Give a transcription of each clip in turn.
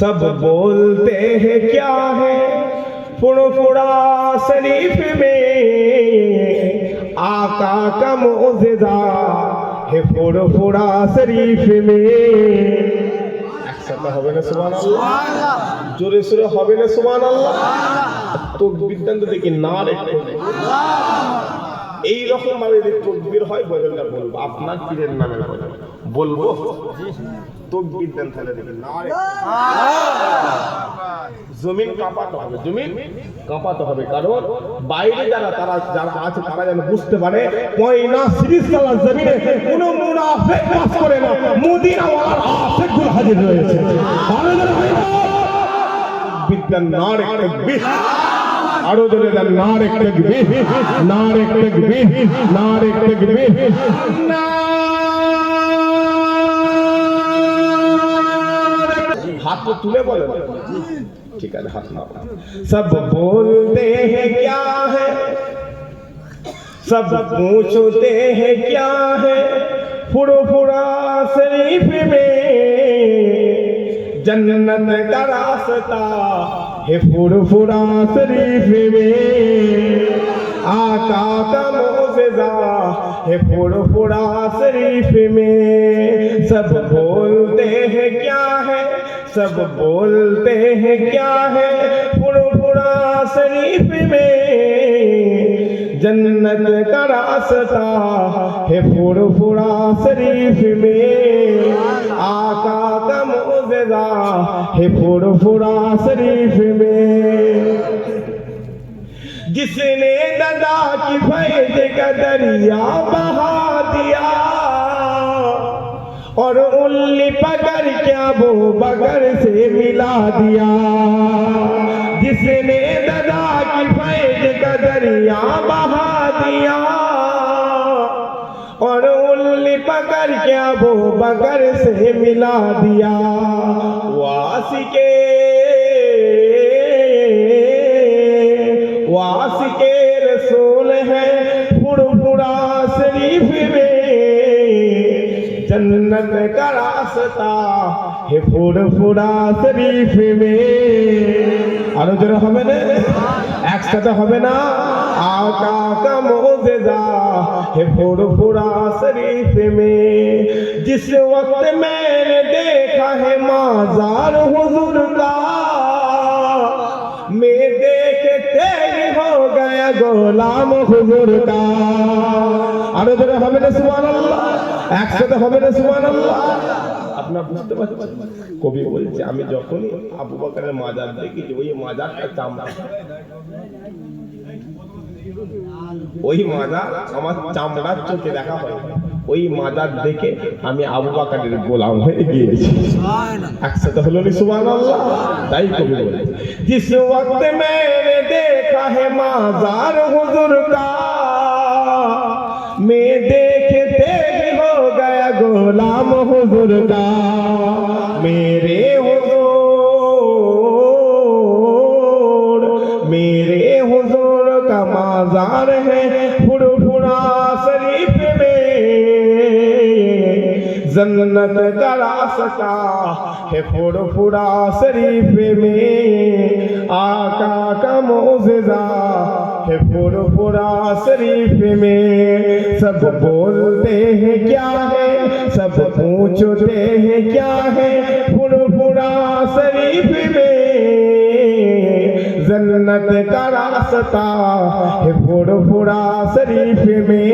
सब बोलते हैं क्या है फुरफुरा शरीफ में, आका का मौजज़ा है फुरफुरा शरीफ में। একসাথে হবে না সুবহানাল্লাহ, জোরে সোরে হবে না সুবহানাল্লাহ। তো বিদ্যান্ত দেখি না রে এই রকম ভাবে যে তকবীর হয় বদলটা বলবো আপনার পীরের নামে বলবো তকবীর দেন তাহলে দেখি না রে জমিন কাঁপাতে হবে, জমিন কাঁপাতে হবে। কারণ বাইরে যারা আছে তারা যেন বুঝতে পারে পয়না সিরিজতলার জমিনে কোনো মুনাফিক বাস করে না, মদিনাওয়ালার আশিকগুলো হাজির রয়েছে। বিদ্যান নারে তাকবীর, আরো জোরে দেন নারে তাকবীর, নারে তাকবীর, নারে তাকবীর। हाथ को तुले बोले ठीक है हाथ ना। सब बोलते हैं क्या है, सब पूछते हैं क्या है फुरफुरा शरीफ में, जन्नत का रास्ता है फुरफुरा शरीफ में, आका का मौजज़ा है फुरफुरा शरीफ में। सब बोलते हैं क्या है, सब बोलते हैं क्या है फुरफुरा शरीफ में, जन्नत का रास्ता है फुरफुरा शरीफ में, आका का मौजज़ा है फुरफुरा शरीफ में। जिसने ददा की फैज़ का दरिया बहा दिया और उंगली पकड़ क्या वो बगर से मिला दिया, जिसने ददा की फैज़ का दरिया बहा दिया और उंगली पकड़ क्या वो बगर से मिला दिया, वासिके रसूल है फुरफुरा शरीफ में, जन्नत का रास्ता है फुरफुरा शरीफ में। আরো জোরে হবে না, একসাথে হবে না। आका का मौजज़ा है फुरफुरा शरीफ में, जिस वक्त मैंने देखा है माज़ार हुजूर का, मैं देखते ही हो गया गोलाम हुजूर का। আরো জোরে হবে না সুবহানাল্লাহ, একসাথে হবে না সুবহানাল্লাহ। আপনারা বুঝতে পারছেন কবি বলছে আমি যখনই আবু বকরের মাজার দেখি ওই মাজারটা চামড়া, ওই মাজার আমার চামড়ার চোখে দেখা হয়, ওই মাজার দেখে আমি আবু বকরের গোলাম হয়ে গিয়েছি। একসাথে হলো না সুবহানাল্লাহ। তাই কবি বলে जिस वक्त मैंने देखा है माज़ार हुजूर का, मैं देखते ही हो गया गोलाम हुजूर का, मेरे हुजूर का माज़ार है फुरफुरा शरीफ में, जन्नत का रास्ता है फुरफुरा शरीफ में, आका का मौजज़ा है फुरफुरा शरीफ में। सब बोलते हैं क्या है, सब पूछते हैं क्या है फुरफुरा शरीफ में, जन्नत का रास्ता है फुरफुरा शरीफ में,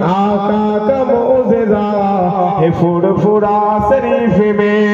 आका का मौजज़ा है फुरफुरा शरीफ में।